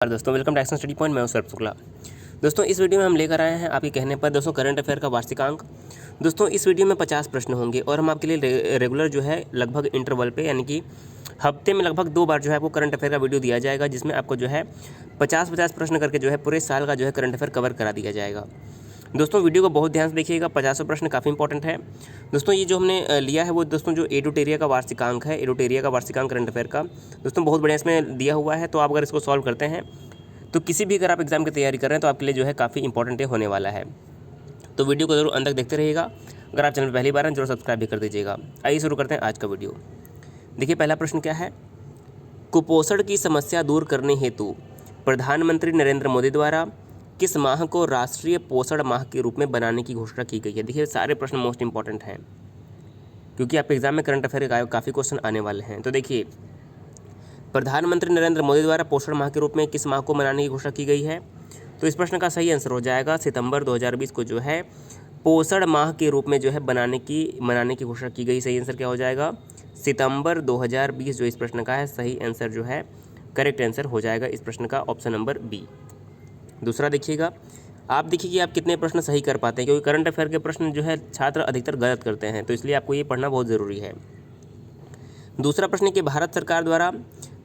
और दोस्तों welcome to action study point. मैं हूं सौरभ शुक्ला। दोस्तों इस वीडियो में हम लेकर आए हैं आपके कहने पर दोस्तों करंट अफेयर का वार्षिकांक। दोस्तों इस वीडियो में 50 प्रश्न होंगे और हम आपके लिए रेगुलर जो है लगभग इंटरवल पे यानी कि हफ्ते में लगभग 2 बार जो है आपको करंट अफेयर का वीडियो दिया जाएगा, जिसमें आपको जो है 50-50 प्रश्न करके जो है पूरे साल का जो है करंट अफेयर कवर करा दिया जाएगा। दोस्तों वीडियो को बहुत ध्यान से देखिएगा, 50 प्रश्न काफ़ी इंपॉर्टेंट है। दोस्तों ये जो हमने लिया है वो दोस्तों जो एडुटेरिया का वार्षिकांक है, एडुटेरिया का वार्षिकांक करंट अफेयर का दोस्तों बहुत बढ़िया इसमें दिया हुआ है। तो आप अगर इसको सॉल्व करते हैं तो किसी भी अगर आप एग्जाम की तैयारी कर रहे हैं तो आपके लिए जो है काफ़ी इंपॉर्टेंट होने वाला है। तो वीडियो को जरूर अंत तक देखते रहिएगा। अगर आप चैनल पर पहली बार हैं जरूर सब्सक्राइब भी कर दीजिएगा। आइए शुरू करते हैं आज का वीडियो। देखिए पहला प्रश्न क्या है, कुपोषण की समस्या दूर करने हेतु प्रधानमंत्री नरेंद्र मोदी द्वारा किस माह को राष्ट्रीय पोषण माह के रूप में बनाने की घोषणा की गई है। देखिए सारे प्रश्न मोस्ट इंपॉर्टेंट हैं क्योंकि आपके एग्जाम में करंट अफेयर के काफ़ी क्वेश्चन आने वाले हैं। तो देखिए प्रधानमंत्री नरेंद्र मोदी द्वारा पोषण माह के रूप में किस माह को मनाने की घोषणा की गई है। तो इस प्रश्न का सही आंसर हो जाएगा सितंबर 2020 को जो है पोषण माह के रूप में जो है मनाने की घोषणा की गई। सही आंसर क्या हो जाएगा, सितंबर 2020 जो इस प्रश्न का है सही आंसर जो है करेक्ट आंसर हो जाएगा इस प्रश्न का ऑप्शन नंबर बी। दूसरा देखिएगा, आप देखिए कि आप कितने प्रश्न सही कर पाते हैं, क्योंकि करंट अफेयर के प्रश्न जो है छात्र अधिकतर गलत करते हैं, तो इसलिए आपको ये पढ़ना बहुत ज़रूरी है। दूसरा प्रश्न है कि भारत सरकार द्वारा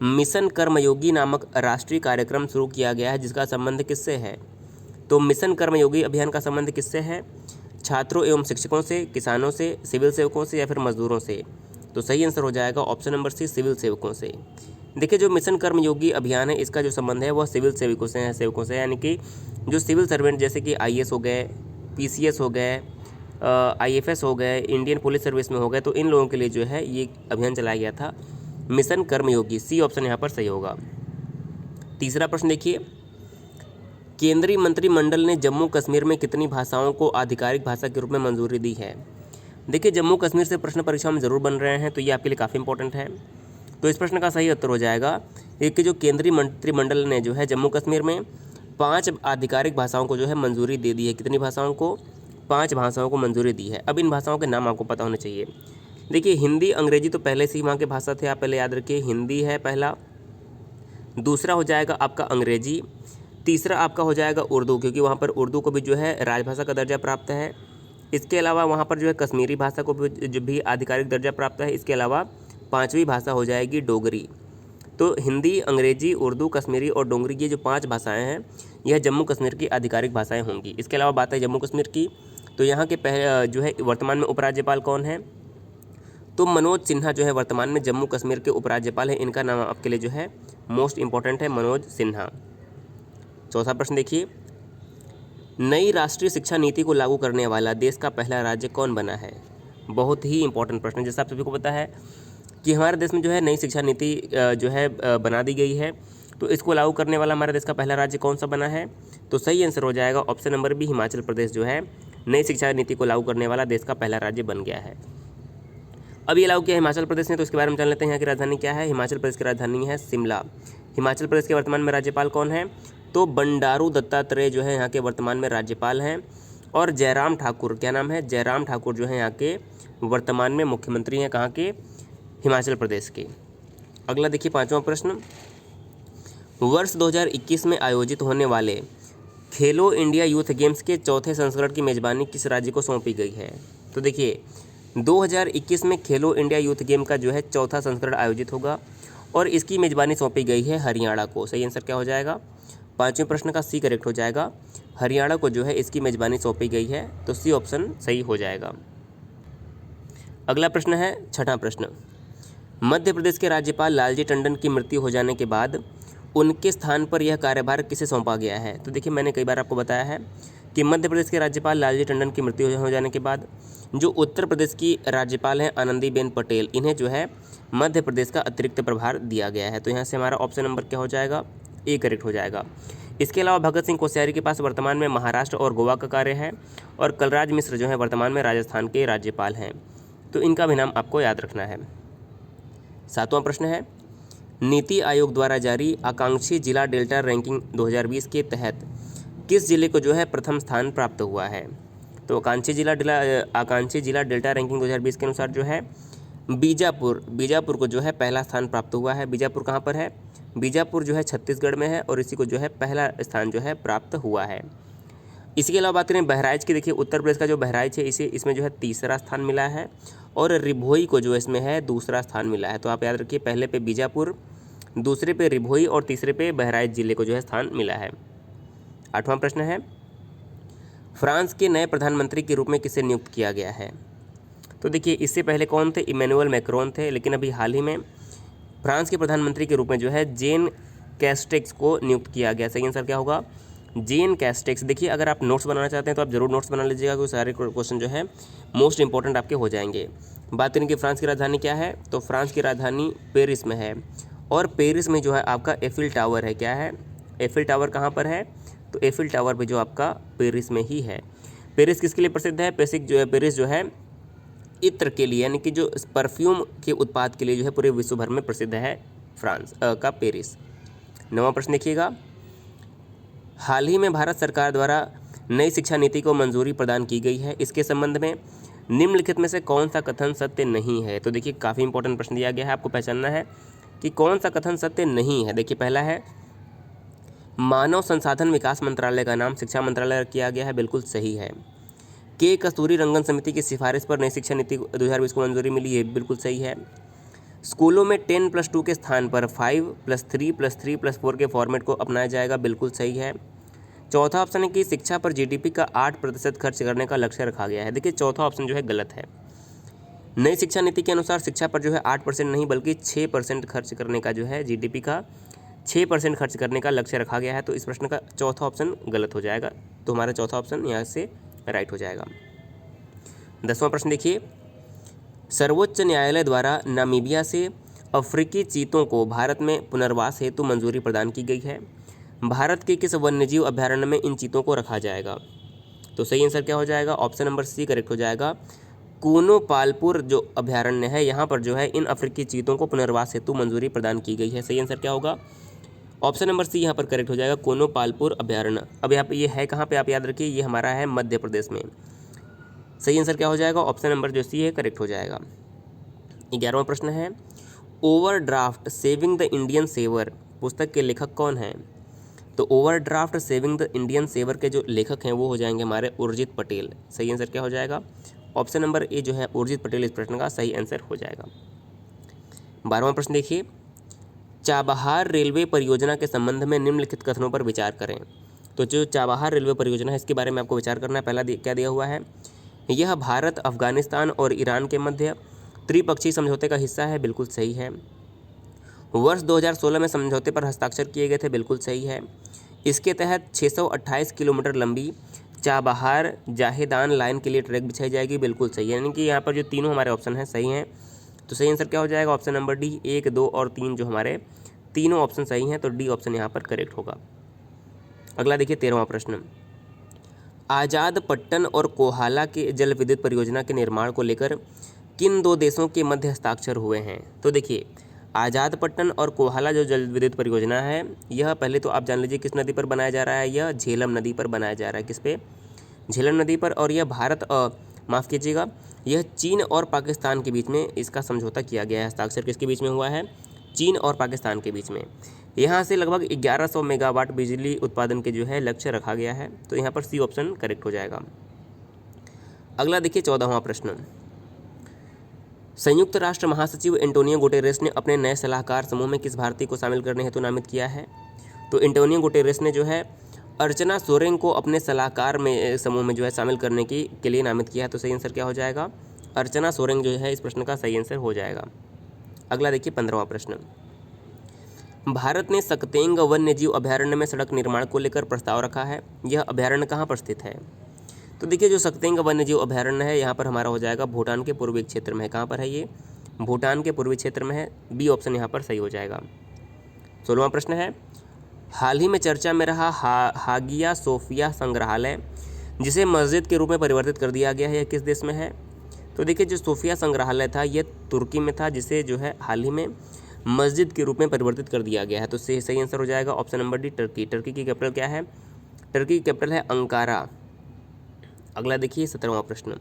मिशन कर्मयोगी नामक राष्ट्रीय कार्यक्रम शुरू किया गया है, जिसका संबंध किससे है। तो मिशन कर्मयोगी अभियान का संबंध किससे है, छात्रों एवं शिक्षकों से, किसानों से, सिविल सेवकों से या फिर मजदूरों से। तो सही आंसर हो जाएगा ऑप्शन नंबर सी, सिविल सेवकों से। देखिए जो मिशन कर्मयोगी अभियान है इसका जो संबंध है वह सिविल सेवकों से यानी कि जो सिविल सर्वेंट जैसे कि आईएएस हो गए, पीसीएस हो गए, आईएफएस हो गए, इंडियन पुलिस सर्विस में हो गए, तो इन लोगों के लिए जो है ये अभियान चलाया गया था मिशन कर्मयोगी। सी ऑप्शन यहाँ पर सही होगा। तीसरा प्रश्न देखिए, केंद्रीय मंत्रिमंडल ने जम्मू कश्मीर में कितनी भाषाओं को आधिकारिक भाषा के रूप में मंजूरी दी है। देखिए जम्मू कश्मीर से प्रश्न परीक्षा में ज़रूर बन रहे हैं, तो ये आपके लिए काफ़ी इंपॉर्टेंट है। तो इस प्रश्न का सही उत्तर हो जाएगा कि जो केंद्रीय मंत्रिमंडल ने जो है जम्मू कश्मीर में 5 आधिकारिक भाषाओं को जो है मंजूरी दे दी है। कितनी भाषाओं को, 5 भाषाओं को मंजूरी दी है। अब इन भाषाओं के नाम आपको पता होने चाहिए। देखिए हिंदी अंग्रेजी तो पहले से ही वहाँ की भाषा थे, आप पहले याद रखिए हिंदी है पहला, दूसरा हो जाएगा आपका अंग्रेजी, तीसरा आपका हो जाएगा उर्दू, क्योंकि वहाँ पर उर्दू को भी जो है राजभाषा का दर्जा प्राप्त है। इसके अलावा वहाँ पर जो है कश्मीरी भाषा को भी आधिकारिक दर्जा प्राप्त है। इसके अलावा 5वीं भाषा हो जाएगी डोगरी। तो हिंदी, अंग्रेजी, उर्दू, कश्मीरी और डोगरी ये जो 5 भाषाएं हैं यह जम्मू कश्मीर की आधिकारिक भाषाएं होंगी। इसके अलावा बात है जम्मू कश्मीर की, तो यहाँ के पहले जो है वर्तमान में उपराज्यपाल कौन है, तो मनोज सिन्हा जो है वर्तमान में जम्मू कश्मीर के उपराज्यपाल हैं। इनका नाम आपके लिए जो है मोस्ट इंपॉर्टेंट है, मनोज सिन्हा। चौथा प्रश्न देखिए, नई राष्ट्रीय शिक्षा नीति को लागू करने वाला देश का पहला राज्य कौन बना है। बहुत ही इंपॉर्टेंट प्रश्न है। जैसा आप सभी को पता है कि हमारे देश में जो है नई शिक्षा नीति जो है बना दी गई है, तो इसको लागू करने वाला हमारे देश का पहला राज्य कौन सा बना है। तो सही आंसर हो जाएगा option number B, Himachal Pradesh जो है नई शिक्षा नीति को लागू करने वाला देश का पहला राज्य बन गया है। अब ये लागू किया हिमाचल प्रदेश ने, तो इसके बारे में जान लेते हैं। यहाँ की राजधानी क्या है, हिमाचल प्रदेश की राजधानी है शिमला। हिमाचल प्रदेश के वर्तमान में राज्यपाल कौन है, तो बंडारू दत्तात्रेय जो है यहाँ के वर्तमान में राज्यपाल हैं। और जयराम ठाकुर, क्या नाम है, जयराम ठाकुर जो है यहाँ के वर्तमान में मुख्यमंत्री हैं, कहाँ के, हिमाचल प्रदेश के। अगला देखिए 5वां प्रश्न, वर्ष 2021 में आयोजित होने वाले खेलो इंडिया यूथ गेम्स के चौथे संस्करण की मेजबानी किस राज्य को सौंपी गई है। तो देखिए 2021 में खेलो इंडिया यूथ गेम का जो है चौथा संस्करण आयोजित होगा और इसकी मेजबानी सौंपी गई है हरियाणा को। सही आंसर क्या हो जाएगा, 5वें प्रश्न का सी करेक्ट हो जाएगा, हरियाणा को जो है इसकी मेजबानी सौंपी गई है, तो सी ऑप्शन सही हो जाएगा। अगला प्रश्न है 6वां प्रश्न, मध्य प्रदेश के राज्यपाल लालजी टंडन की मृत्यु हो जाने के बाद उनके स्थान पर यह कार्यभार किसे सौंपा गया है। तो देखिए मैंने कई बार आपको बताया है कि मध्य प्रदेश के राज्यपाल लालजी टंडन की मृत्यु हो जाने के बाद जो उत्तर प्रदेश की राज्यपाल हैं आनंदीबेन पटेल, इन्हें जो है मध्य प्रदेश का अतिरिक्त प्रभार दिया गया है। तो यहाँ से हमारा ऑप्शन नंबर क्या हो जाएगा, ए करेक्ट हो जाएगा। इसके अलावा भगत सिंह कोश्यारी के पास वर्तमान में महाराष्ट्र और गोवा का कार्य है और कलराज मिश्र जो है वर्तमान में राजस्थान के राज्यपाल हैं, तो इनका भी नाम आपको याद रखना है। 7वां प्रश्न है, नीति आयोग द्वारा जारी आकांक्षी जिला डेल्टा रैंकिंग 2020 के तहत किस जिले को जो है प्रथम स्थान प्राप्त हुआ है। तो आकांक्षी जिला डेल्टा रैंकिंग 2020 के अनुसार जो है बीजापुर को जो है पहला स्थान प्राप्त हुआ है। बीजापुर कहाँ पर है, बीजापुर जो है छत्तीसगढ़ में है और इसी को जो है पहला स्थान जो है प्राप्त हुआ है। इसके अलावा बात करें बहराइच की, देखिए उत्तर प्रदेश का जो बहराइच है इसे इसमें जो है तीसरा स्थान मिला है और रिभोई को जो इसमें है दूसरा स्थान मिला है। तो आप याद रखिए, पहले पे बीजापुर, दूसरे पे रिभोई और तीसरे पे बहराइच जिले को जो है स्थान मिला है। 8वां प्रश्न है, फ्रांस के नए प्रधानमंत्री के रूप में किसे नियुक्त किया गया है? तो देखिए इससे पहले कौन थे? इमैनुअल मैक्रोन थे, लेकिन अभी हाल ही में फ्रांस के प्रधानमंत्री के रूप में जो है जेन कैस्टेक्स को नियुक्त किया गया। सही आंसर क्या होगा? जेन कैस्टेक्स। देखिए अगर आप नोट्स बनाना चाहते हैं तो आप जरूर नोट्स बना लीजिएगा, क्योंकि सारे क्वेश्चन जो है मोस्ट इंपॉर्टेंट आपके हो जाएंगे। बात करें कि फ्रांस की राजधानी क्या है, तो फ्रांस की राजधानी पेरिस में है और पेरिस में जो है आपका एफिल टावर है। क्या है? एफिल टावर कहाँ पर है? तो एफिल टावर भी जो आपका पेरिस में ही है। पेरिस किसके लिए प्रसिद्ध है? पेरिस जो है इत्र के लिए, यानी कि जो परफ्यूम के उत्पाद के लिए जो है पूरे विश्व भर में प्रसिद्ध है फ्रांस का पेरिस। 9वां प्रश्न देखिएगा, हाल ही में भारत सरकार द्वारा नई शिक्षा नीति को मंजूरी प्रदान की गई है। इसके संबंध में निम्नलिखित में से कौन सा कथन सत्य नहीं है? तो देखिए काफ़ी इंपॉर्टेंट प्रश्न दिया गया है, आपको पहचानना है कि कौन सा कथन सत्य नहीं है। देखिए पहला है, मानव संसाधन विकास मंत्रालय का नाम शिक्षा मंत्रालय किया गया है, बिल्कुल सही है। के कस्तूरी रंगन समिति की सिफारिश पर नई शिक्षा नीति 2020 को मंजूरी मिली, ये बिल्कुल सही है। स्कूलों में 10+2 के स्थान पर 5+3+3+4 के फॉर्मेट को अपनाया जाएगा, बिल्कुल सही है। चौथा ऑप्शन है कि शिक्षा पर जीडीपी का 8% खर्च करने का लक्ष्य रखा गया है। देखिए चौथा ऑप्शन जो है गलत है। नई शिक्षा नीति के अनुसार शिक्षा पर जो है 8% नहीं बल्कि 6% खर्च करने का जो है जीडीपी का 6% खर्च करने का लक्ष्य रखा गया है। तो इस प्रश्न का चौथा ऑप्शन गलत हो जाएगा, तो हमारा चौथा ऑप्शन यहाँ से राइट हो जाएगा। 10वां प्रश्न देखिए, सर्वोच्च न्यायालय द्वारा नामीबिया से अफ्रीकी चीतों को भारत में पुनर्वास हेतु मंजूरी प्रदान की गई है। भारत के किस वन्यजीव अभ्यारण्य में इन चीतों को रखा जाएगा? तो सही आंसर क्या हो जाएगा? ऑप्शन नंबर सी करेक्ट हो जाएगा। कूनो पालपुर जो अभ्यारण्य है यहाँ पर जो है इन अफ्रीकी चीतों को पुनर्वास हेतु मंजूरी प्रदान की गई है। सही आंसर क्या होगा? ऑप्शन नंबर सी यहाँ पर करेक्ट हो जाएगा, कोनो पालपुर अभ्यारण्य। अब यहाँ पे ये है कहाँ पे, आप याद रखिए, ये हमारा है मध्य प्रदेश में। सही आंसर क्या हो जाएगा? ऑप्शन नंबर जो सी है करेक्ट हो जाएगा। 11वां प्रश्न है, overdraft saving the Indian saver पुस्तक के लेखक कौन हैं? तो overdraft saving the Indian saver के जो लेखक हैं वो हो जाएंगे हमारे उर्जित पटेल। सही आंसर क्या हो जाएगा? ऑप्शन नंबर ए जो है उर्जित पटेल इस प्रश्न का सही आंसर हो जाएगा। 12वां प्रश्न देखिए, चाबहार रेलवे परियोजना के संबंध में निम्नलिखित कथनों पर विचार करें। तो जो चाबहार रेलवे परियोजना है इसके बारे में आपको विचार करना है। पहला क्या दिया हुआ है, यह भारत, अफगानिस्तान और ईरान के मध्य त्रिपक्षीय समझौते का हिस्सा है, बिल्कुल सही है। वर्ष 2016 में समझौते पर हस्ताक्षर किए गए थे, बिल्कुल सही है। इसके तहत 628 किलोमीटर लंबी चाबहार जाहेदान लाइन के लिए ट्रैक बिछाई जाएगी, बिल्कुल सही है। यानी कि यहाँ पर जो तीनों हमारे ऑप्शन हैं सही हैं, तो सही आंसर क्या हो जाएगा? ऑप्शन नंबर डी, 1, 2 और 3 जो हमारे तीनों ऑप्शन सही हैं, तो डी ऑप्शन यहाँ पर करेक्ट होगा। अगला देखिए 13वां प्रश्न, आजाद पट्टन और कोहाला के जल विद्युत परियोजना के निर्माण को लेकर किन दो देशों के मध्य हस्ताक्षर हुए हैं? तो देखिए आजाद पट्टन और कोहाला जो जल विद्युत परियोजना है, यह पहले तो आप जान लीजिए किस नदी पर बनाया जा रहा है, यह झेलम नदी पर बनाया जा रहा है। किस पे? झेलम नदी पर। और यह भारत माफ़ कीजिएगा, यह चीन और पाकिस्तान के बीच में इसका समझौता किया गया है। हस्ताक्षर किसके बीच में हुआ है? चीन और पाकिस्तान के बीच में। यहाँ से लगभग 1100 मेगावाट बिजली उत्पादन के जो है लक्ष्य रखा गया है, तो यहाँ पर सी ऑप्शन करेक्ट हो जाएगा। अगला देखिए 14वां प्रश्न, संयुक्त राष्ट्र महासचिव एंटोनियो गुटेरेस ने अपने नए सलाहकार समूह में किस भारतीय को शामिल करने हेतु नामित किया है? तो एंटोनियो गुटेरेस ने जो है अर्चना सोरेंग को अपने सलाहकार में समूह में जो है शामिल करने के लिए नामित किया है। तो सही आंसर क्या हो जाएगा? अर्चना सोरेंग जो है इस प्रश्न का सही आंसर हो जाएगा। अगला देखिए 15वां प्रश्न, भारत ने सकतेंग वन्यजीव अभ्यारण्य में सड़क निर्माण को लेकर प्रस्ताव रखा है, यह अभ्यारण्य कहाँ पर स्थित है? तो देखिए जो सकतेंग वन्यजीव अभ्यारण्य है यहाँ पर हमारा हो जाएगा भूटान के पूर्वी क्षेत्र में है। कहाँ पर है ये? भूटान के पूर्वी क्षेत्र में है, बी ऑप्शन यहाँ पर सही हो जाएगा। 16वां प्रश्न है, हाल ही में चर्चा में रहा हागिया सोफिया संग्रहालय जिसे मस्जिद के रूप में परिवर्तित कर दिया गया है, यह किस देश में है? तो देखिए जो सोफिया संग्रहालय था यह तुर्की में था, जिसे जो है हाल ही में मस्जिद के रूप में परिवर्तित कर दिया गया है। तो सही आंसर हो जाएगा option number D, Turkey. Turkey की कैपिटल क्या है? टर्की की कैपिटल है अंकारा। अगला देखिए 17वां प्रश्न,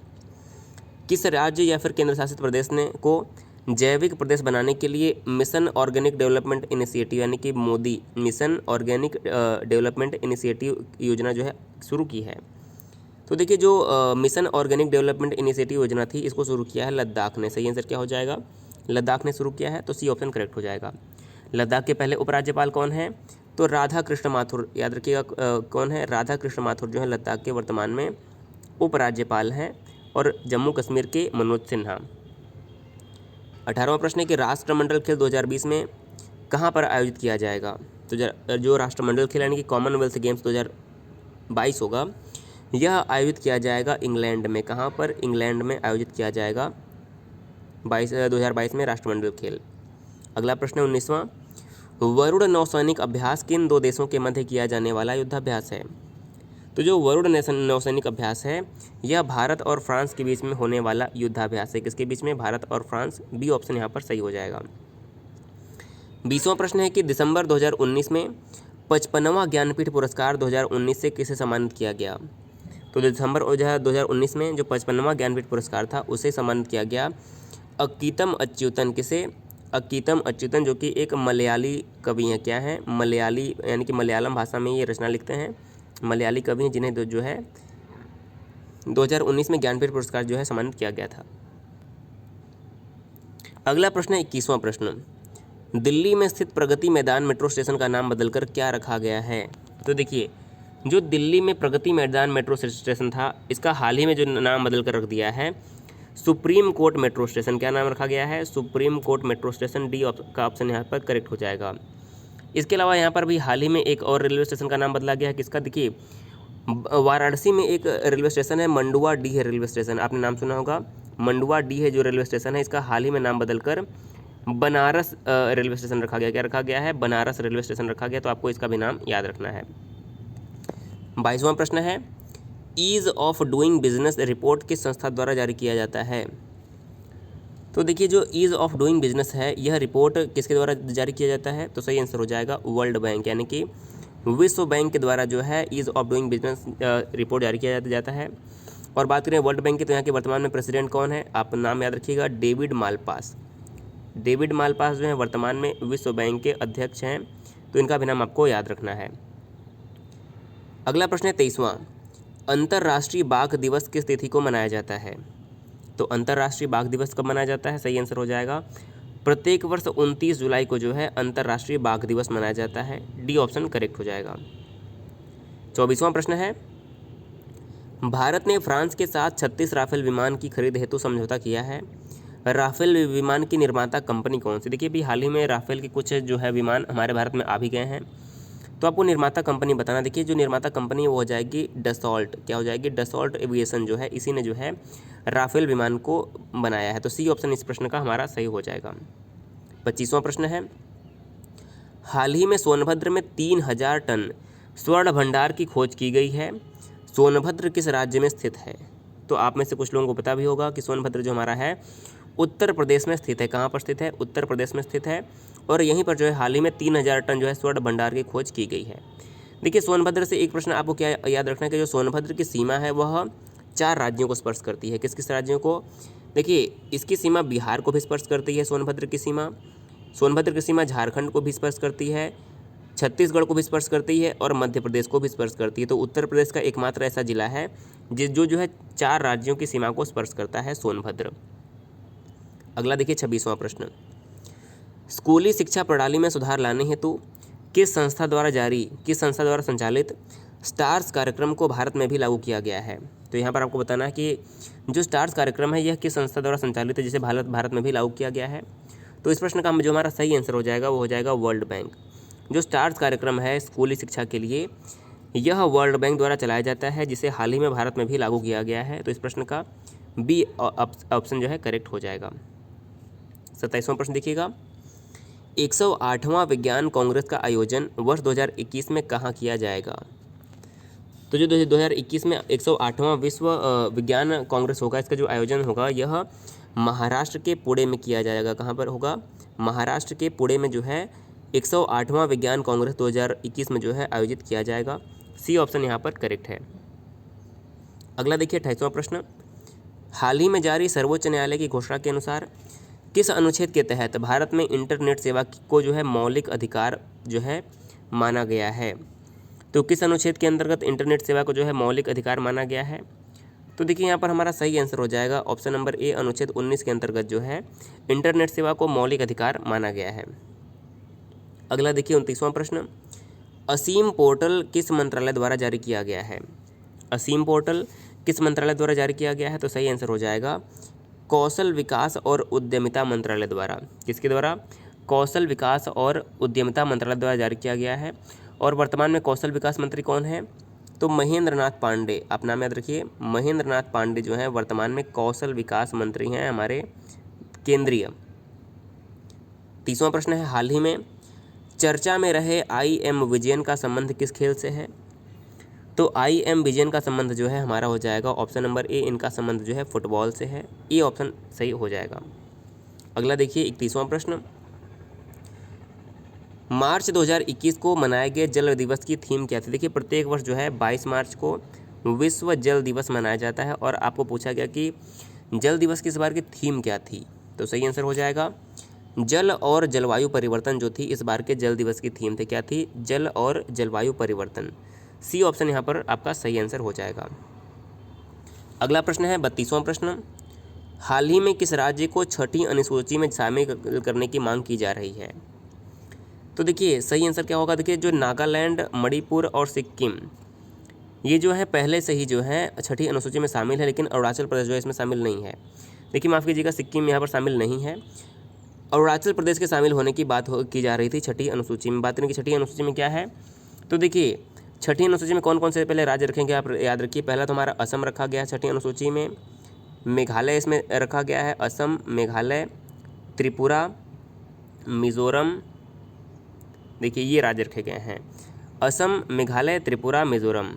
किस राज्य या फिर केंद्र शासित प्रदेश को जैविक प्रदेश बनाने के लिए मिशन ऑर्गेनिक डेवलपमेंट इनिशिएटिव यानी कि Modi mission organic development initiative योजना जो है शुरू की है। तो देखिए जो मिशन ऑर्गेनिक डेवलपमेंट इनिशिएटिव योजना थी इसको शुरू किया है लद्दाख ने। सही आंसर क्या हो जाएगा? लद्दाख ने शुरू किया है, तो सी ऑप्शन करेक्ट हो जाएगा। लद्दाख के पहले उपराज्यपाल कौन है? तो राधा कृष्ण माथुर, याद रखिएगा कौन है? राधा कृष्ण माथुर जो है लद्दाख के वर्तमान में उपराज्यपाल हैं। और जम्मू कश्मीर के मनोज सिन्हा। 18वां प्रश्न है कि राष्ट्रमंडल खेल 2020 में कहाँ पर आयोजित किया जाएगा? तो जो राष्ट्रमंडल खेल यानी कि कॉमनवेल्थ गेम्स 2022 होगा, यह आयोजित किया जाएगा इंग्लैंड में। कहाँ पर? इंग्लैंड में आयोजित किया जाएगा 2022 में राष्ट्रमंडल खेल। अगला प्रश्न है 19वां, वरुण नौसैनिक अभ्यास किन दो देशों के मध्य किया जाने वाला युद्धाभ्यास है? तो जो वरुण नौसैनिक अभ्यास है यह भारत और फ्रांस के बीच में होने वाला युद्धाभ्यास है। किसके बीच में? भारत और फ्रांस। बी ऑप्शन यहाँ पर सही हो जाएगा। 20वां प्रश्न है कि दिसंबर 2019 में 55वां ज्ञानपीठ पुरस्कार 2019 से किसे सम्मानित किया गया? तो दिसंबर 2019 में जो 55वां ज्ञानपीठ पुरस्कार था उसे सम्मानित किया गया अक्कीतम अच्युतन। किसे? अक्कीतम अच्युतन, जो कि एक मलयाली कवि हैं। क्या है? मलयाली, यानी कि मलयालम भाषा में ये रचना लिखते हैं। मलयाली कवि हैं जिन्हें जो है 2019 में ज्ञानपीठ पुरस्कार जो है सम्मानित किया गया था। अगला प्रश्न है 21वां प्रश्न, दिल्ली में स्थित प्रगति मैदान मेट्रो स्टेशन का नाम बदलकर क्या रखा गया है? तो देखिए जो दिल्ली में प्रगति मैदान मेट्रो स्टेशन था इसका हाल ही में जो नाम बदल कर रख दिया है सुप्रीम कोर्ट मेट्रो स्टेशन। क्या नाम रखा गया है? Supreme court metro station. D का ऑप्शन यहाँ पर करेक्ट हो जाएगा। इसके अलावा यहाँ पर भी हाल ही में एक और रेलवे स्टेशन का नाम बदला गया है। किसका? देखिए वाराणसी में एक रेलवे स्टेशन है मंडुआ डी है रेलवे स्टेशन, आपने नाम सुना होगा। मंडुआ डी है जो रेलवे स्टेशन है, इसका हाल ही में नाम बदलकर बनारस रेलवे स्टेशन रखा गया। क्या रखा गया है? बनारस रेलवे स्टेशन रखा गया। तो आपको इसका भी नाम याद रखना है। 22वां प्रश्न है, ease of doing business report किस संस्था द्वारा जारी किया जाता है? तो देखिए जो ईज ऑफ डूइंग बिजनेस है यह रिपोर्ट किसके द्वारा जारी किया जाता है? तो सही आंसर हो जाएगा वर्ल्ड बैंक, यानी कि विश्व बैंक के द्वारा जो है ease of doing business report जारी किया जाता है। और बात करें वर्ल्ड बैंक की, तो यहाँ के वर्तमान में प्रेसिडेंट कौन है? आप नाम याद रखिएगा, डेविड मालपास। डेविड मालपास जो है वर्तमान में विश्व बैंक के अध्यक्ष हैं, तो इनका भी नाम आपको याद रखना है। अगला प्रश्न है 23वां, अंतर्राष्ट्रीय बाघ दिवस किस तिथि को मनाया जाता है? तो अंतर्राष्ट्रीय बाघ दिवस कब मनाया जाता है? सही आंसर हो जाएगा प्रत्येक वर्ष 29 जुलाई को जो है अंतर्राष्ट्रीय बाघ दिवस मनाया जाता है। डी ऑप्शन करेक्ट हो जाएगा। 24वां प्रश्न है, भारत ने फ्रांस के साथ 36 राफेल विमान की खरीद हेतु समझौता किया है। राफेल विमान की निर्माता कंपनी कौन सी? देखिए अभी हाल ही में राफेल के कुछ जो है विमान हमारे भारत में आ भी गए हैं, तो आपको निर्माता कंपनी बताना। देखिए जो निर्माता कंपनी है वो हो जाएगी डसॉल्ट। क्या हो जाएगी? डसॉल्ट एविएशन जो है इसी ने जो है राफेल विमान को बनाया है। तो सी ऑप्शन इस प्रश्न का हमारा सही हो जाएगा। 25वां प्रश्न है, हाल ही में सोनभद्र में 3000 टन स्वर्ण भंडार की खोज की गई है। सोनभद्र किस राज्य में स्थित है? तो आप में से कुछ लोगों को पता भी होगा कि सोनभद्र जो हमारा है उत्तर प्रदेश में स्थित है। कहाँ पर स्थित है? उत्तर प्रदेश में स्थित है। और यहीं पर जो है हाल ही में 3000 टन जो है स्वर्ण भंडार की खोज की गई है। देखिए सोनभद्र से एक प्रश्न आपको क्या याद रखना है कि जो सोनभद्र की सीमा है वह 4 राज्यों को स्पर्श करती है। किस किस राज्यों को? देखिए इसकी सीमा बिहार को भी स्पर्श करती है। सोनभद्र की सीमा झारखंड को भी स्पर्श करती है, छत्तीसगढ़ को भी स्पर्श करती है और मध्य प्रदेश को भी स्पर्श करती है। तो उत्तर प्रदेश का एकमात्र ऐसा जिला है जो है 4 राज्यों की सीमा को स्पर्श करता है, सोनभद्र। अगला देखिए 26वां प्रश्न, स्कूली शिक्षा प्रणाली में सुधार लाने हेतु किस संस्था द्वारा संचालित स्टार्स कार्यक्रम को भारत में भी लागू किया गया है? तो यहाँ पर आपको बताना है कि जो स्टार्स कार्यक्रम है यह किस संस्था द्वारा संचालित है जिसे भारत में भी लागू किया गया है? तो इस प्रश्न का जो हमारा सही आंसर हो जाएगा वो हो जाएगा वर्ल्ड बैंक। जो स्टार्स कार्यक्रम है स्कूली शिक्षा के लिए यह वर्ल्ड बैंक द्वारा चलाया जाता है, जिसे हाल ही में भारत में भी लागू किया गया है। तो इस प्रश्न का बी ऑप्शन जो है करेक्ट हो जाएगा। 27वां प्रश्न देखिएगा, 108वां विज्ञान कांग्रेस का आयोजन वर्ष 2021 में कहाँ किया जाएगा? तो जो 2021 में 108वां विश्व विज्ञान कांग्रेस होगा, इसका जो आयोजन होगा यह महाराष्ट्र के पुणे में किया जाएगा। कहाँ पर होगा? महाराष्ट्र के पुणे में जो है 108वां विज्ञान कांग्रेस 2021 में जो है आयोजित किया जाएगा। सी ऑप्शन यहाँ पर करेक्ट है। अगला देखिए 28वां प्रश्न, हाल ही में जारी सर्वोच्च न्यायालय की घोषणा के अनुसार किस अनुच्छेद के तहत भारत में इंटरनेट सेवा को जो है मौलिक अधिकार जो है माना गया है? तो किस अनुच्छेद के अंतर्गत इंटरनेट सेवा को जो है मौलिक अधिकार माना गया है? तो देखिए यहाँ पर हमारा सही आंसर हो जाएगा ऑप्शन नंबर ए, अनुच्छेद 19 के अंतर्गत जो है इंटरनेट सेवा को मौलिक अधिकार माना गया है। अगला देखिए 29वां प्रश्न, असीम पोर्टल किस मंत्रालय द्वारा जारी किया गया है? असीम पोर्टल किस मंत्रालय द्वारा जारी किया गया है? तो सही आंसर हो जाएगा कौशल विकास और उद्यमिता मंत्रालय द्वारा। किसके द्वारा? कौशल विकास और उद्यमिता मंत्रालय द्वारा जारी किया गया है। और वर्तमान में कौशल विकास मंत्री कौन है? तो महेंद्र नाथ पांडे, आप नाम याद रखिए, महेंद्र नाथ पांडे जो है वर्तमान में कौशल विकास मंत्री हैं हमारे केंद्रीय। 30वां प्रश्न है, हाल ही में चर्चा में रहे IM विजयन का संबंध किस खेल से है? तो IM विजयन का संबंध जो है हमारा हो जाएगा ऑप्शन नंबर ए, इनका संबंध जो है फुटबॉल से है। ये ऑप्शन सही हो जाएगा। अगला देखिए 31वां प्रश्न, मार्च 2021 को मनाए गए जल दिवस की थीम क्या थी? देखिए प्रत्येक वर्ष जो है 22 मार्च को विश्व जल दिवस मनाया जाता है और आपको पूछा गया कि जल दिवस की इस बार की थीम क्या थी? तो सही आंसर हो जाएगा जल और जलवायु परिवर्तन जो थी इस बार के जल दिवस की थीम थी, क्या थी? जल और जलवायु परिवर्तन। सी ऑप्शन यहाँ पर आपका सही आंसर हो जाएगा। अगला प्रश्न है 32वां प्रश्न, हाल ही में किस राज्य को छठी अनुसूची में शामिल करने की मांग की जा रही है? तो देखिए सही आंसर क्या होगा? देखिए जो नागालैंड, मणिपुर और सिक्किम ये जो है पहले से ही जो है छठी अनुसूची में शामिल है, लेकिन अरुणाचल प्रदेश जो है इसमें शामिल नहीं है। देखिए माफ़ कीजिएगा, सिक्किम यहाँ पर शामिल नहीं है। अरुणाचल प्रदेश के शामिल होने की बात की जा रही थी छठी अनुसूची में। बात करें कि छठी अनुसूची में क्या है, तो देखिए छठी अनुसूची में कौन कौन से पहले राज्य रखेंगे आप याद रखिए। पहला तो हमारा असम रखा गया है छठी अनुसूची में, मेघालय इसमें रखा गया है, असम, मेघालय, त्रिपुरा, मिज़ोरम, देखिए ये राज्य रखे गए हैं, असम, मेघालय, त्रिपुरा, मिज़ोरम।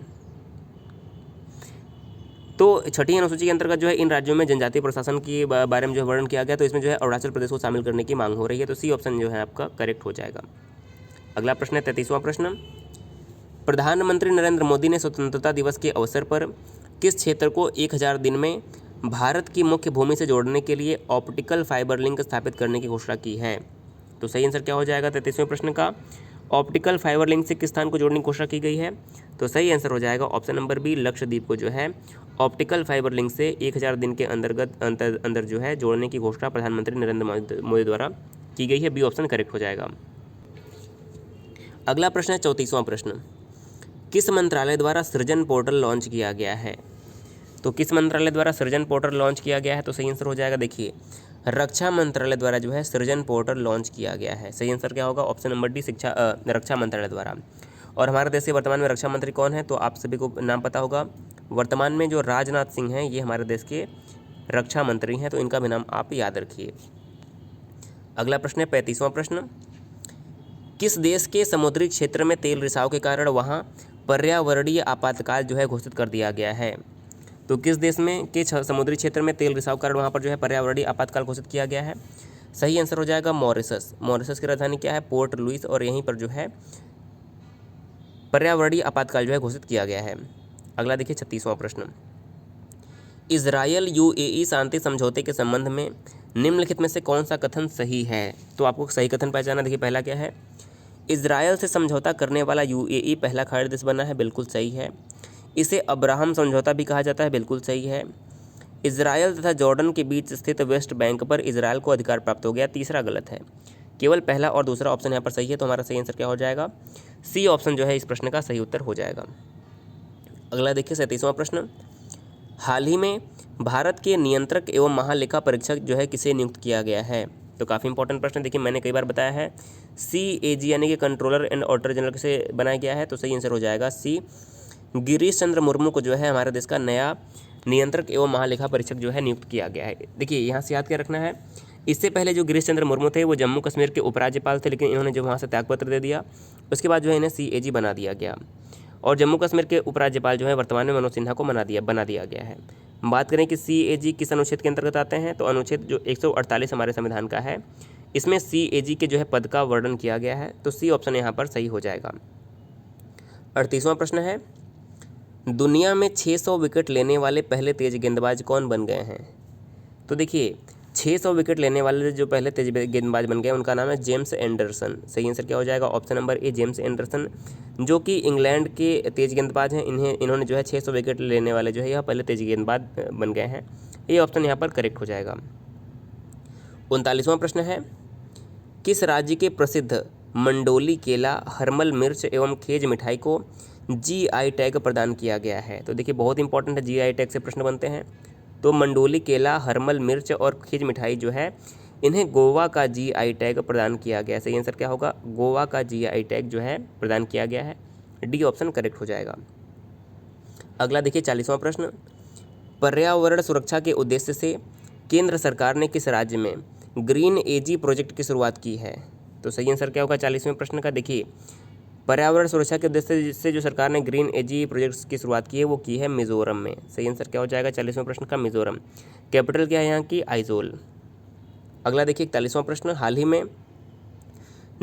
तो छठी अनुसूची के अंतर्गत जो है इन राज्यों में जनजातीय प्रशासन के बारे में जो वर्णन किया गया, तो इसमें जो है अरुणाचल प्रदेश को शामिल करने की मांग हो रही है। तो सी ऑप्शन जो है आपका करेक्ट हो जाएगा। अगला प्रश्न है 33वां प्रश्न, प्रधानमंत्री नरेंद्र मोदी ने स्वतंत्रता दिवस के अवसर पर किस क्षेत्र को 1000 दिन में भारत की मुख्य भूमि से जोड़ने के लिए ऑप्टिकल फाइबर लिंक स्थापित करने की घोषणा की है? तो सही आंसर क्या हो जाएगा 33वें प्रश्न का? ऑप्टिकल फाइबर लिंक से किस स्थान को जोड़ने की घोषणा की गई है? तो सही आंसर हो जाएगा ऑप्शन नंबर बी, लक्षद्वीप को जो है ऑप्टिकल फाइबर लिंक से 1000 दिन के अंदर जो है जोड़ने की घोषणा प्रधानमंत्री नरेंद्र मोदी द्वारा की गई है। बी ऑप्शन करेक्ट हो जाएगा। अगला प्रश्न है 34वां प्रश्न, किस मंत्रालय द्वारा सृजन पोर्टल लॉन्च किया गया है? तो किस मंत्रालय द्वारा सृजन पोर्टल लॉन्च किया गया है? तो सही आंसर हो जाएगा, देखिए रक्षा मंत्रालय द्वारा जो है सृजन पोर्टल लॉन्च किया गया है। सही आंसर क्या होगा? ऑप्शन नंबर डी, रक्षा मंत्रालय द्वारा। और हमारे देश के वर्तमान में रक्षा मंत्री कौन है? तो आप सभी को नाम पता होगा, वर्तमान में जो राजनाथ सिंह हैं ये हमारे देश के रक्षा मंत्री हैं, तो इनका भी नाम आप याद रखिए। अगला प्रश्न है 35वां प्रश्न, किस देश के समुद्री क्षेत्र में तेल रिसाव के कारण वहाँ पर्यावरणीय आपातकाल जो है घोषित कर दिया गया है? तो किस देश में के समुद्री क्षेत्र में तेल रिसाव कारण वहाँ पर जो है पर्यावरणीय आपातकाल घोषित किया गया है? सही आंसर हो जाएगा मॉरिशस। मॉरिशस की राजधानी क्या है? पोर्ट लुइस, और यहीं पर जो है पर्यावरणीय आपातकाल जो है घोषित किया गया है। अगला देखिए 36वां प्रश्न, इजरायल UAE शांति समझौते के संबंध में निम्नलिखित में से कौन सा कथन सही है? तो आपको सही कथन पहचाना। देखिए पहला क्या है, इजरायल से समझौता करने वाला UAE पहला खाड़ी देश बना है, बिल्कुल सही है। इसे अब्राहम समझौता भी कहा जाता है, बिल्कुल सही है। इजरायल तथा जॉर्डन के बीच स्थित वेस्ट बैंक पर इजरायल को अधिकार प्राप्त हो गया, तीसरा गलत है। केवल पहला और दूसरा ऑप्शन यहाँ पर सही है, तो हमारा सही आंसर क्या हो जाएगा? सी ऑप्शन जो है इस प्रश्न का सही उत्तर हो जाएगा। अगला देखिए 37वां प्रश्न, हाल ही में भारत के नियंत्रक एवं महालेखा परीक्षक जो है किसे नियुक्त किया गया है? तो काफ़ी इंपॉर्टेंट प्रश्न, देखिए मैंने कई बार बताया है, CAG यानी कि कंट्रोलर एंड ऑडिटर जनरल से बनाया गया है, तो सही आंसर हो जाएगा सी, गिरीश चंद्र मुर्मू को जो है हमारे देश का नया नियंत्रक एवं महालेखा परीक्षक जो है नियुक्त किया गया है। देखिए यहाँ से याद क्या रखना है, इससे पहले जो गिरीश चंद्र मुर्मू थे वो जम्मू कश्मीर के उपराज्यपाल थे, लेकिन इन्होंने जो वहाँ से त्यागपत्र दे दिया, उसके बाद जो है इन्हें CAG बना दिया गया, और जम्मू कश्मीर के उपराज्यपाल जो है वर्तमान में मनोज सिन्हा को बना दिया गया है। बात करें कि CAG किस अनुच्छेद के अंतर्गत आते हैं, तो अनुच्छेद जो 148 हमारे संविधान का है, इसमें CAG के जो है पद का वर्णन किया गया है, तो सी ऑप्शन यहाँ पर सही हो जाएगा। 38वां प्रश्न है, दुनिया में 600 विकेट लेने वाले पहले तेज गेंदबाज कौन बन गए हैं? तो देखिए 600 विकेट लेने वाले जो पहले तेज गेंदबाज बन गए उनका नाम है जेम्स एंडरसन। सही आंसर क्या हो जाएगा? Option number A James Anderson, जो कि इंग्लैंड के तेज गेंदबाज हैं। इन्होंने जो है 600 विकेट लेने वाले जो है यह पहले तेज गेंदबाज बन गए हैं। ये ऑप्शन यहाँ पर करेक्ट हो जाएगा। 39वां प्रश्न है, किस राज्य के प्रसिद्ध मंडोली केला, हरमल मिर्च एवं खेज मिठाई को GI टैग प्रदान किया गया है? तो देखिए बहुत इंपॉर्टेंट है, GI टैग से प्रश्न बनते हैं। तो मंडोली केला, हरमल मिर्च और खेज मिठाई जो है इन्हें गोवा का GI टैग प्रदान किया गया है। सही आंसर क्या होगा? गोवा का GI टैग जो है प्रदान किया गया है। डी ऑप्शन करेक्ट हो जाएगा। अगला देखिए 40वां प्रश्न, पर्यावरण सुरक्षा के उद्देश्य से केंद्र सरकार ने किस राज्य में ग्रीन एजी प्रोजेक्ट की शुरुआत की है? तो सही आंसर क्या होगा 40वें प्रश्न का? देखिए पर्यावरण सुरक्षा के उद्देश्य से जो सरकार ने ग्रीन एजी प्रोजेक्ट्स की शुरुआत की है वो की है मिजोरम में। सही आंसर क्या हो जाएगा 40वें प्रश्न का? मिजोरम। कैपिटल क्या है यहाँ की? आइजोल। अगला देखिए 41वां प्रश्न, हाल ही में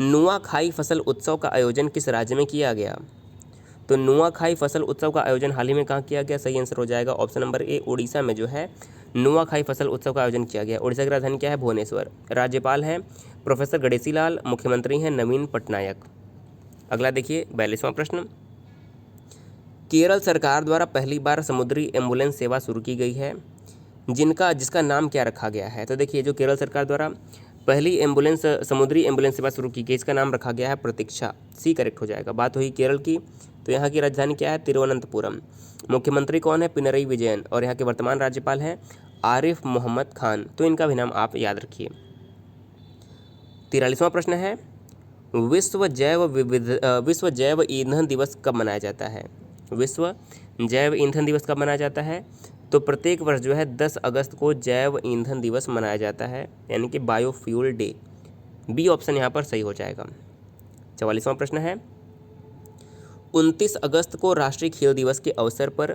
नुआखाई फसल उत्सव का आयोजन किस राज्य में किया गया? तो नुआखाई फसल उत्सव का आयोजन हाल ही में कहाँ किया गया? सही आंसर हो जाएगा ऑप्शन नंबर ए उड़ीसा में जो है नुआखाई फसल उत्सव का आयोजन किया गया। उड़ीसा की राजधानी क्या है? भुवनेश्वर। राज्यपाल हैं प्रोफेसर गणेशी लाल, मुख्यमंत्री हैं नवीन पटनायक। अगला देखिए 42वां प्रश्न, केरल सरकार द्वारा पहली बार समुद्री एम्बुलेंस सेवा शुरू की गई है जिसका नाम क्या रखा गया है? तो देखिए जो केरल सरकार द्वारा पहली समुद्री एम्बुलेंस सेवा शुरू की गई, इसका नाम रखा गया है प्रतीक्षा। सी करेक्ट हो जाएगा। बात हुई केरल की, तो यहाँ की राजधानी क्या है? तिरुवनंतपुरम। मुख्यमंत्री कौन है? पिनरई विजयन। और यहाँ के वर्तमान राज्यपाल हैं आरिफ मोहम्मद खान। तो इनका भी नाम आप याद रखिए। 43वां प्रश्न है, विश्व जैव ईंधन दिवस कब मनाया जाता है? विश्व जैव ईंधन दिवस कब मनाया जाता है? तो प्रत्येक वर्ष जो है 10 अगस्त को जैव ईंधन दिवस मनाया जाता है, यानी कि बायोफ्यूल डे। बी ऑप्शन यहाँ पर सही हो जाएगा। 44वां प्रश्न है, 29 अगस्त को राष्ट्रीय खेल दिवस के अवसर पर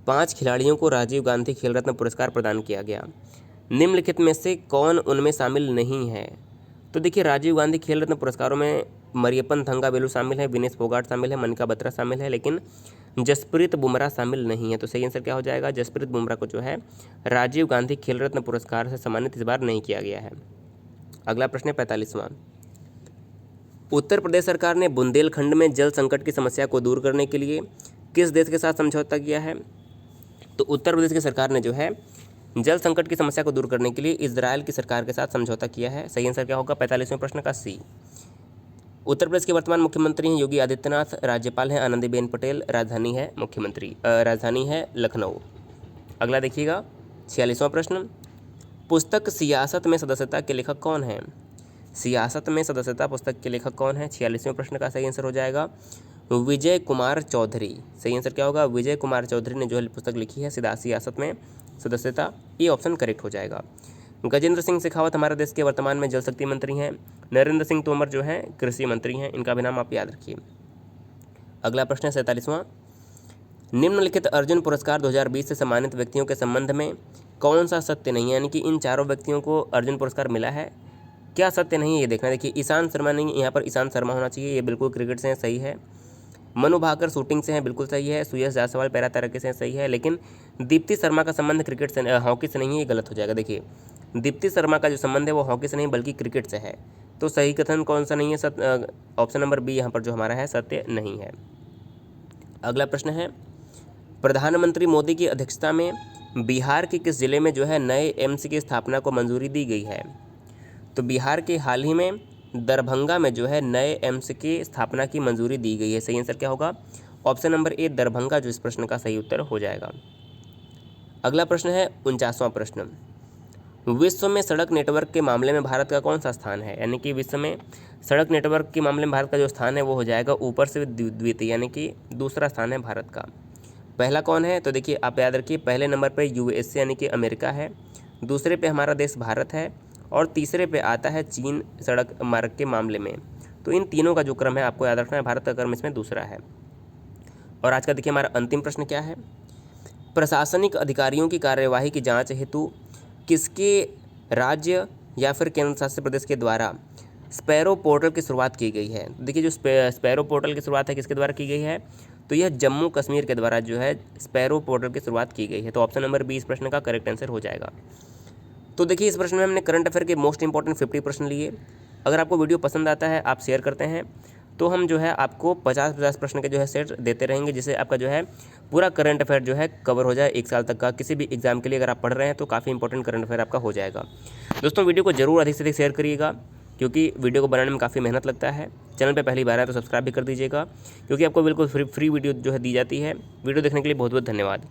5 खिलाड़ियों को राजीव गांधी खेल रत्न पुरस्कार प्रदान किया गया। निम्नलिखित में से कौन उनमें शामिल नहीं है? तो देखिए राजीव गांधी खेल रत्न पुरस्कारों में मरियप्पन थंगावेलु शामिल है, विनेश फोगाट शामिल है, मनिका बत्रा शामिल है, लेकिन जसप्रीत बुमराह शामिल नहीं है। तो सही आंसर क्या हो जाएगा? जसप्रीत बुमराह को जो है राजीव गांधी खेल रत्न पुरस्कार से सम्मानित इस बार नहीं किया गया है। अगला प्रश्न है 45वां, उत्तर प्रदेश सरकार ने बुंदेलखंड में जल संकट की समस्या को दूर करने के लिए किस देश के साथ समझौता किया है? तो उत्तर प्रदेश की सरकार ने जो है जल संकट की समस्या को दूर करने के लिए इजराइल की सरकार के साथ समझौता किया है। सही आंसर क्या होगा 45वें प्रश्न का? सी। उत्तर प्रदेश के वर्तमान मुख्यमंत्री हैं योगी आदित्यनाथ, राज्यपाल हैं आनंदीबेन पटेल, राजधानी है लखनऊ। अगला देखिएगा 46वां प्रश्न, पुस्तक सियासत में सदस्यता के लेखक कौन हैं? सियासत में सदस्यता पुस्तक के लेखक कौन है? 46वें प्रश्न का सही आंसर हो जाएगा विजय कुमार चौधरी। सही आंसर क्या होगा? विजय कुमार चौधरी ने जो है पुस्तक लिखी है सियासत में सदस्यता। ये ऑप्शन करेक्ट हो जाएगा। गजेंद्र सिंह शेखावत हमारे देश के वर्तमान में जल शक्ति मंत्री हैं। नरेंद्र सिंह तोमर जो हैं कृषि मंत्री हैं। इनका भी नाम आप याद रखिए। अगला प्रश्न है 47वां, निम्नलिखित अर्जुन पुरस्कार 2020 से सम्मानित व्यक्तियों के संबंध में कौन सा सत्य नहीं है? यानी कि इन चारों व्यक्तियों को अर्जुन पुरस्कार मिला है, क्या सत्य नहीं है ये देखना। देखिए ईशांत शर्मा नहीं, यहाँ पर ईशांत शर्मा होना चाहिए, ये बिल्कुल क्रिकेट से हैं, सही है। मनु भाकर शूटिंग से हैं, बिल्कुल सही है। सुयश जायसवाल पैरा तैराकी से सही है, लेकिन दीप्ति शर्मा का संबंध क्रिकेट से हॉकी से नहीं है, ये गलत हो जाएगा। देखिए दीप्ति शर्मा का जो संबंध है वो हॉकी से नहीं बल्कि क्रिकेट से है। तो सही कथन कौन सा नहीं है? ऑप्शन नंबर बी यहाँ पर जो हमारा है सत्य नहीं है। अगला प्रश्न है, प्रधानमंत्री मोदी की अध्यक्षता में बिहार के किस जिले में जो है नए एम्स की स्थापना को मंजूरी दी गई है? तो बिहार के हाल ही में दरभंगा में जो है नए एम्स की स्थापना की मंजूरी दी गई है। सही आंसर क्या होगा? ऑप्शन नंबर ए दरभंगा जो इस प्रश्न का सही उत्तर हो जाएगा। अगला प्रश्न है 49वां प्रश्न, विश्व में सड़क नेटवर्क के मामले में भारत का कौन सा स्थान है? यानी कि विश्व में सड़क नेटवर्क के मामले में भारत का जो स्थान है वो हो जाएगा ऊपर से द्वितीय, यानी कि दूसरा स्थान है भारत का। पहला कौन है? तो देखिए आप याद रखिए, पहले नंबर पे USA यानी कि अमेरिका है, दूसरे पे हमारा देश भारत है और तीसरे पे आता है चीन सड़क मार्ग के मामले में। तो इन तीनों का जो क्रम है आपको याद रखना है, भारत का क्रम इसमें दूसरा है। और आज का देखिए हमारा अंतिम प्रश्न क्या है, प्रशासनिक अधिकारियों की कार्यवाही की जांच हेतु किसके राज्य या फिर केंद्र शासित प्रदेश के द्वारा स्पैरो पोर्टल की शुरुआत की गई है? देखिए जो स्पैरो पोर्टल की शुरुआत है किसके द्वारा की गई है? तो यह जम्मू कश्मीर के द्वारा जो है स्पैरो पोर्टल की शुरुआत की गई है। तो ऑप्शन नंबर बी इस प्रश्न का करेक्ट आंसर हो जाएगा। तो देखिए इस प्रश्न में हमने करंट अफेयर के मोस्ट इंपॉर्टेंट 50 प्रश्न लिए। अगर आपको वीडियो पसंद आता है, आप शेयर करते हैं, तो हम जो है आपको 50-50 प्रश्न के जो है सेट देते रहेंगे, जिससे आपका जो है पूरा करंट अफेयर जो है कवर हो जाए 1 साल तक का। किसी भी एग्जाम के लिए अगर आप पढ़ रहे हैं तो काफ़ी इंपॉर्टेंट करंट अफेयर आपका हो जाएगा। दोस्तों वीडियो को जरूर अधिक से अधिक शेयर करिएगा, क्योंकि वीडियो को बनाने में काफ़ी मेहनत लगता है। चैनल पे पहली बार है तो सब्सक्राइब भी कर दीजिएगा, क्योंकि आपको बिल्कुल फ्री वीडियो जो है दी जाती है। वीडियो देखने के लिए बहुत बहुत धन्यवाद।